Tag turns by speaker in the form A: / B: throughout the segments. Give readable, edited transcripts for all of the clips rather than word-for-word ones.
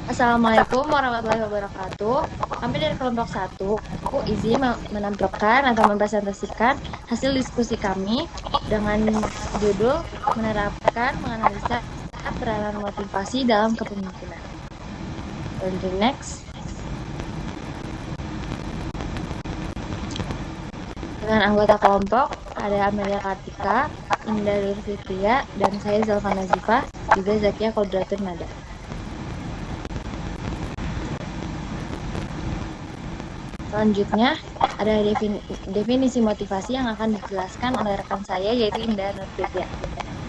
A: Assalamualaikum warahmatullahi wabarakatuh. Kami dari kelompok satu izin menampilkan atau mempresentasikan hasil diskusi kami dengan judul menerapkan menganalisa peranan motivasi dalam kepemimpinan. Lanjut next. Dengan anggota kelompok ada Amelia Kartika, Indah Nur Fitria, dan saya Zalfa Nazifah, juga Zakia Kodratur Nada. Selanjutnya ada definisi motivasi yang akan dijelaskan oleh rekan saya yaitu Indah Nur Fitria.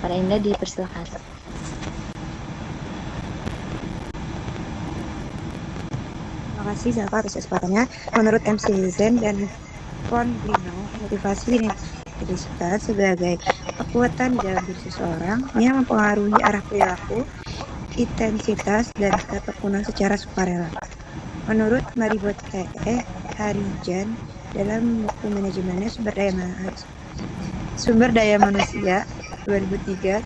A: Para Indah dipersilakan.
B: Terima kasih Zalfa atas kesempatannya. Menurut MC Zen dan Von Blino, motivasi disebut sebagai kekuatan di dalam diri seseorang yang mempengaruhi arah perilaku, intensitas, dan ketekunan secara sukarela. Menurut Maribot Harijan dalam buku manajemennya sumber daya manusia 2003-31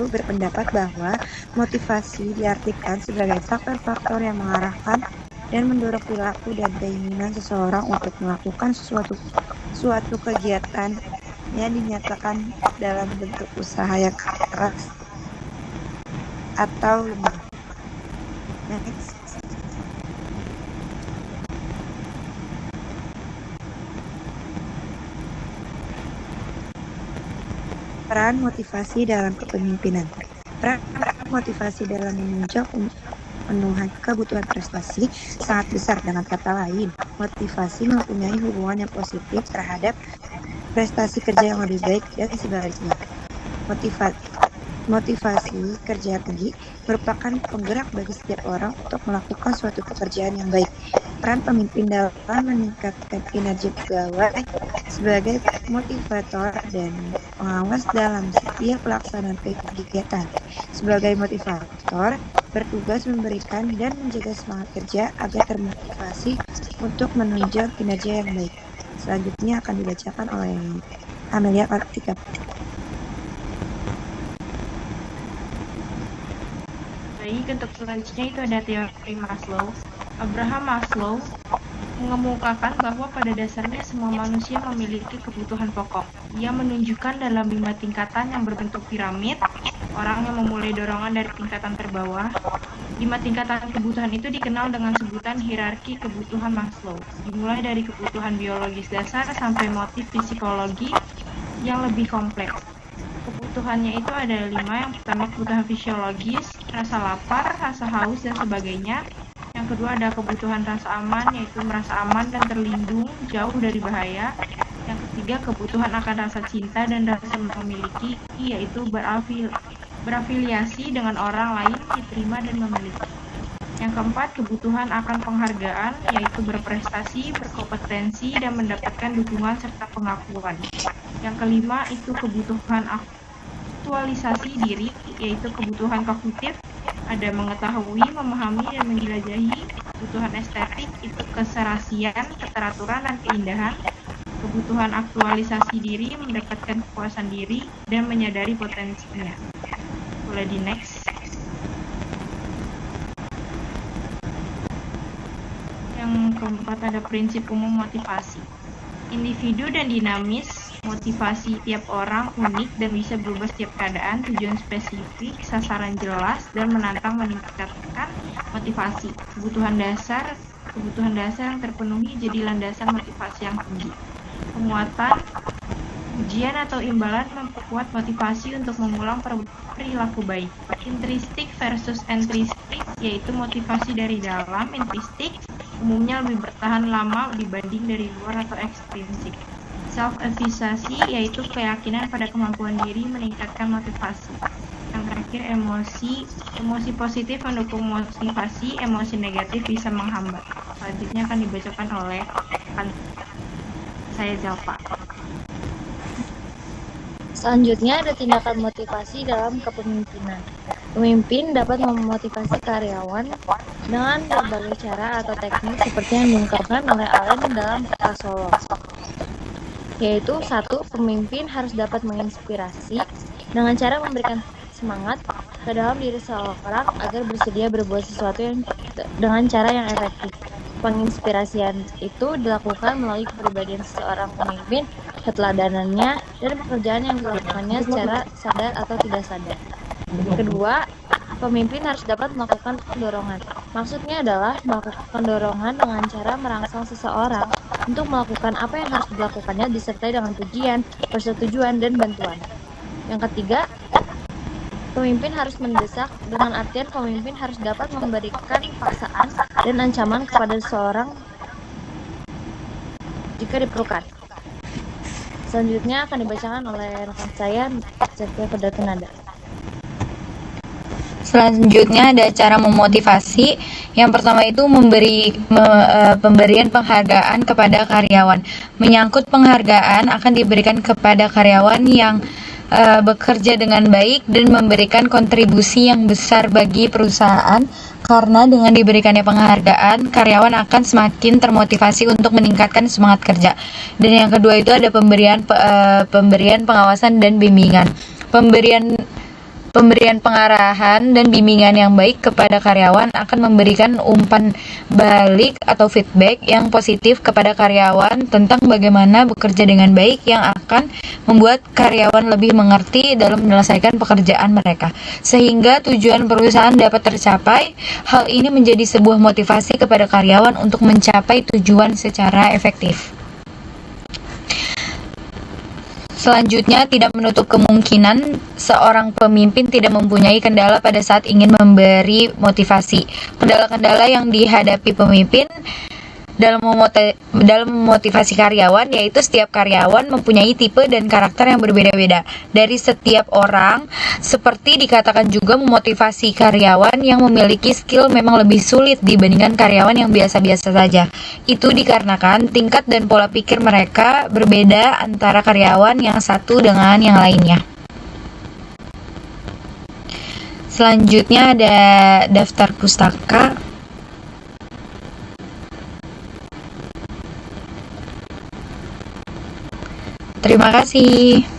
B: berpendapat bahwa motivasi diartikan sebagai faktor-faktor yang mengarahkan dan mendorong perilaku dan keinginan seseorang untuk melakukan suatu kegiatan yang dinyatakan dalam bentuk usaha yang keras atau lebih. Next. Peran motivasi dalam kepemimpinan. Peran motivasi dalam menunjang pemenuhan kebutuhan prestasi sangat besar. Dengan kata lain, motivasi mempunyai hubungan yang positif terhadap prestasi kerja yang lebih baik dan sebaliknya. Motivasi kerja tinggi merupakan penggerak bagi setiap orang untuk melakukan suatu pekerjaan yang baik. Peran pemimpin dalam meningkatkan kinerja pegawai sebagai motivator dan pengawas dalam setiap pelaksanaan kegiatan. Sebagai motivator, bertugas memberikan dan menjaga semangat kerja agar termotivasi untuk menunjang kinerja yang baik. Selanjutnya akan dibacakan oleh Amelia Kartika.
C: Baik, untuk selanjutnya itu ada teori Maslow. Abraham Maslow mengemukakan bahwa pada dasarnya semua manusia memiliki kebutuhan pokok. Ia menunjukkan dalam 5 tingkatan yang berbentuk piramid, orang yang memulai dorongan dari tingkatan terbawah. 5 tingkatan kebutuhan itu dikenal dengan sebutan hierarki kebutuhan Maslow, dimulai dari kebutuhan biologis dasar sampai motif psikologi yang lebih kompleks. Kebutuhannya itu ada 5. Yang pertama kebutuhan fisiologis, rasa lapar, rasa haus, dan sebagainya. Yang kedua ada kebutuhan rasa aman, yaitu merasa aman dan terlindung, jauh dari bahaya. Yang ketiga kebutuhan akan rasa cinta dan rasa memiliki, yaitu berafiliasi dengan orang lain, diterima dan memiliki. Yang keempat kebutuhan akan penghargaan, yaitu berprestasi, berkompetensi, dan mendapatkan dukungan serta pengakuan. Yang kelima itu kebutuhan aktualisasi diri, yaitu kebutuhan kognitif, ada mengetahui, memahami, dan menjelajahi. Kebutuhan estetik itu keserasian, keteraturan, dan keindahan. Kebutuhan aktualisasi diri, mendapatkan kepuasan diri, dan menyadari potensinya. Boleh di next. Yang keempat ada prinsip umum motivasi. Individu dan dinamis, motivasi tiap orang unik dan bisa berubah setiap keadaan, tujuan spesifik, sasaran jelas, dan menantang meningkatkan motivasi. Kebutuhan dasar yang terpenuhi jadi landasan motivasi yang tinggi. Penguatan, ujian atau imbalan memperkuat motivasi untuk mengulang perilaku baik. Intristik versus entristik, yaitu motivasi dari dalam. Intristik umumnya lebih bertahan lama dibanding dari luar atau ekstrinsik. Self-efficacy, yaitu keyakinan pada kemampuan diri meningkatkan motivasi. Yang terakhir emosi positif mendukung motivasi, emosi negatif bisa menghambat. Selanjutnya akan dibacakan oleh saya Zalfa.
A: Selanjutnya ada tindakan motivasi dalam kepemimpinan. Pemimpin dapat memotivasi karyawan dengan berbagai cara atau teknik seperti yang diungkapkan oleh Allen dalam Kota Solo. Yaitu 1. Pemimpin harus dapat menginspirasi dengan cara memberikan semangat ke dalam diri seseorang agar bersedia berbuat sesuatu dengan cara yang efektif. Penginspirasian itu dilakukan melalui kepribadian seseorang pemimpin, keteladanannya, dan pekerjaan yang dilakukannya secara sadar atau tidak sadar. Kedua, pemimpin harus dapat melakukan dorongan. Maksudnya adalah melakukan dorongan dengan cara merangsang seseorang untuk melakukan apa yang harus dilakukannya disertai dengan pujian, persetujuan, dan bantuan. Yang ketiga, pemimpin harus mendesak, dengan artian pemimpin harus dapat memberikan paksaan dan ancaman kepada seseorang jika diperlukan. Selanjutnya akan dibacakan oleh rekan saya, Zafia Kudratunada.
D: Selanjutnya ada cara memotivasi. Yang pertama itu pemberian penghargaan kepada karyawan. Menyangkut penghargaan akan diberikan kepada karyawan yang bekerja dengan baik dan memberikan kontribusi yang besar bagi perusahaan, karena dengan diberikannya penghargaan, karyawan akan semakin termotivasi untuk meningkatkan semangat kerja. Dan yang kedua itu ada pemberian pengawasan dan bimbingan. Pemberian pengarahan dan bimbingan yang baik kepada karyawan akan memberikan umpan balik atau feedback yang positif kepada karyawan tentang bagaimana bekerja dengan baik, yang akan membuat karyawan lebih mengerti dalam menyelesaikan pekerjaan mereka, sehingga tujuan perusahaan dapat tercapai. Hal ini menjadi sebuah motivasi kepada karyawan untuk mencapai tujuan secara efektif. Selanjutnya, tidak menutup kemungkinan seorang pemimpin tidak mempunyai kendala pada saat ingin memberi motivasi. Kendala-kendala yang dihadapi pemimpin dalam memotivasi karyawan yaitu setiap karyawan mempunyai tipe dan karakter yang berbeda-beda dari setiap orang. Seperti dikatakan juga, memotivasi karyawan yang memiliki skill memang lebih sulit dibandingkan karyawan yang biasa-biasa saja. Itu dikarenakan tingkat dan pola pikir mereka berbeda antara karyawan yang satu dengan yang lainnya. Selanjutnya ada daftar pustaka. Terima kasih.